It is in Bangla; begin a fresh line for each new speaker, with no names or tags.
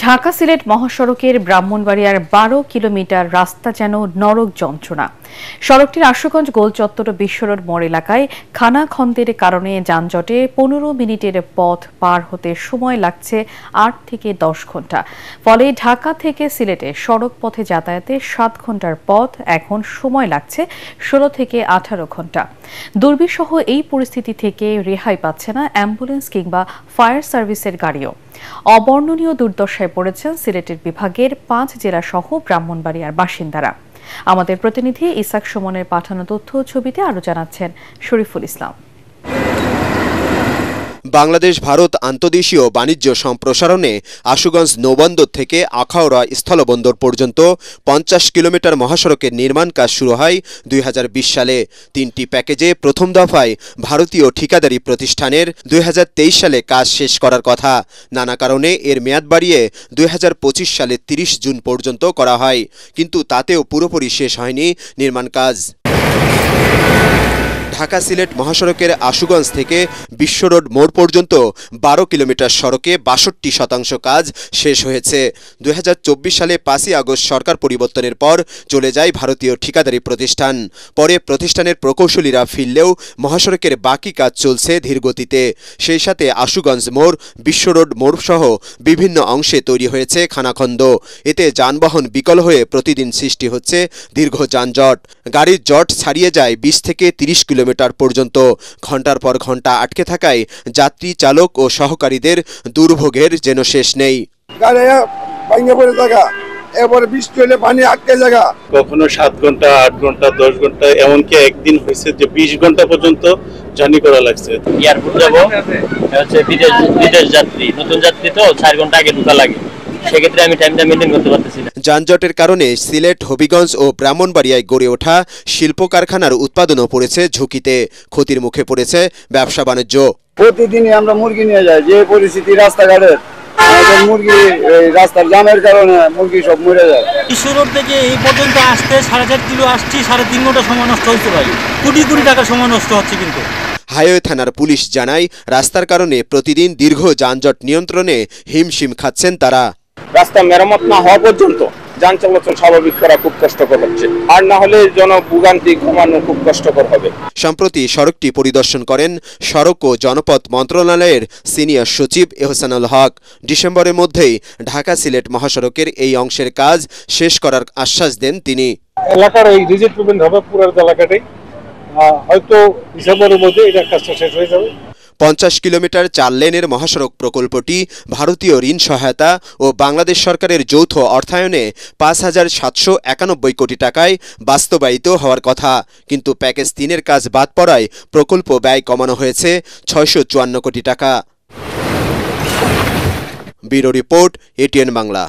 ঢাকা সিলেট মহাসড়কের ব্রাহ্মণবাড়িয়ার ১২ কিলোমিটার রাস্তা যেন নরক যন্ত্রণা। সড়কটির আশুগঞ্জ গোল চত্বর ও বিশ্বরোড মোড় এলাকায় খানাখন্দের কারণে যানজটে ১৫ মিনিটের পথ পার হতে সময় লাগছে ৮ থেকে ১০ ঘন্টা। ফলে ঢাকা থেকে সিলেটে সড়ক পথে যাতায়াতে ৭ ঘন্টার পথ এখন সময় লাগছে ১৬ থেকে ১৮ ঘন্টা। দুর্বিষহ এই পরিস্থিতি থেকে রেহাই পাচ্ছে না অ্যাম্বুলেন্স কিংবা ফায়ার সার্ভিসের গাড়িও। অবর্ণনীয় দুর্দশায় পড়েছেন সিলেটের বিভাগের ৫ জেলা সহ ব্রাহ্মণবাড়িয়ার বাসিন্দারা। আমাদের প্রতিনিধি ইসাক সুমনের পাঠানো তথ্য ও ছবিতে আরো জানাচ্ছেন শরীফুল ইসলাম।
বাংলাদেশ ভারত আন্তদেশীয় বাণিজ্য সম্প্রসারণে আশুগঞ্জ নৌবন্দর থেকে আখাউড়া স্থলবন্দর পর্যন্ত ৫০ কিলোমিটার মহাসড়কের নির্মাণ কাজ শুরু হয় ২০২০ সালে। ৩টি প্যাকেজে প্রথম দফায় ভারতীয় ঠিকাদারি প্রতিষ্ঠানের ২০২৩ সালে কাজ শেষ করার কথা। নানা কারণে এর মেয়াদ বাড়িয়ে ২০২৫ সালে ৩০ জুন পর্যন্ত করা হয়, কিন্তু তাতেও পুরোপুরি শেষ হয়নি নির্মাণ কাজ। ঢাকা সিলেট মহাসড়কের আশুগঞ্জ থেকে বিশ্বরোড মোড় পর্যন্ত ১২ কিলোমিটার সড়কে ৬২% কাজ শেষ হয়েছে। ২০২৪ সালে ৫ই আগস্ট সরকার পরিবর্তনের পর চলে যায় ভারতীয় ঠিকাদারি প্রতিষ্ঠান। পরে প্রতিষ্ঠানের প্রকৌশলীরা ফিরলেও মহাসড়কের বাকি কাজ চলছে ধীরগতিতে। সেই সাথে আশুগঞ্জ মোড়, বিশ্বরোড মোড় সহ বিভিন্ন অংশে তৈরি হয়েছে খানাখন্দ। এতে যানবাহন বিকল হয়ে প্রতিদিন সৃষ্টি হচ্ছে দীর্ঘ যানজট। গাড়ির জট ছাড়িয়ে যায় ২০ থেকে ৩০ কিলোমিটার পর্যন্ত। ঘন্টার পর ঘন্টা আটকে থাকায় যাত্রী, চালক ও সহকারীদের দুর্ভোগের যেন শেষ নেই।
কখনো ৭ ঘন্টা, ৮ ঘন্টা, ১০ ঘন্টা, এমনকি একদিন হয়েছে যে ২০ ঘন্টা পর্যন্ত জার্নি করা লাগছে।
এয়ারপোর্ট যাবো, হচ্ছে বিদেশ যাত্রী, নতুন যাত্রী তো ৪ ঘন্টা আগে ঢোকা লাগে, সেক্ষেত্রে আমি টাইমটা মেনটেন করতে পারতেছি না।
যানজটের কারণে সিলেট, হবিগঞ্জ ও ব্রাহ্মণবাড়িয়ায় গড়ে ওঠা শিল্প কারখানার উৎপাদনও পড়েছে ঝুঁকিতে। ক্ষতির মুখে পড়েছে ব্যবসা বাণিজ্য।
প্রতিদিনই আমরা মুরগি নিয়ে যাই, যে পরিস্থিতি রাস্তাঘাটের, মুরগি রাস্তার জ্যামের কারণে মুরগি সব মরে যায়।
বিশ্বরোড থেকে এই পর্যন্ত আসতে ৪.৫ কিলো আসছি, ৩.৫ ঘন্টা সময় নষ্ট হচ্ছে ভাই। কোটি কোটি টাকার সময় নষ্ট হচ্ছে। কিন্তু
হাইওয়ে থানার পুলিশ জানায়, রাস্তার কারণে প্রতিদিন দীর্ঘ যানজট নিয়ন্ত্রণে হিমশিম খাচ্ছেন তারা।
রাস্তা মেরামত না হওয়া পর্যন্ত যান চলাচল স্বাভাবিক করা খুব কষ্টকর হচ্ছে, আর না হলে জনভোগান্তি কমানো খুব কষ্টকর হবে।
সম্প্রতি সড়কটি পরিদর্শন করেন সড়ক ও জনপথ মন্ত্রণালয়ের সিনিয়র সচিব এহসানুল হক। ডিসেম্বরের মধ্যেই ঢাকা সিলেট মহাসড়কের এই অংশের কাজ শেষ করার আশ্বাস দেন তিনি।
এলাকার এই রিজেক্টমেন্ট হবে পুরো এলাকাটাই, হয়তো ডিসেম্বরের মধ্যে এটা কাজটা শেষ হয়ে যাবে।
৫০ কিলোমিটার ৪ লেনের মহাসড়ক প্রকল্পটি ভারতীয় ঋণ সহায়তা ও বাংলাদেশ সরকারের যৌথ অর্থায়নে ৫,৭৯১ কোটি টাকায় বাস্তবায়িত হওয়ার কথা, কিন্তু প্যাকেজ ৩-এর কাজ বাদ পড়ায় প্রকল্প ব্যয় কমানো হয়েছে ৬৫৪ কোটি টাকা। Bureau report, ATN Bangla.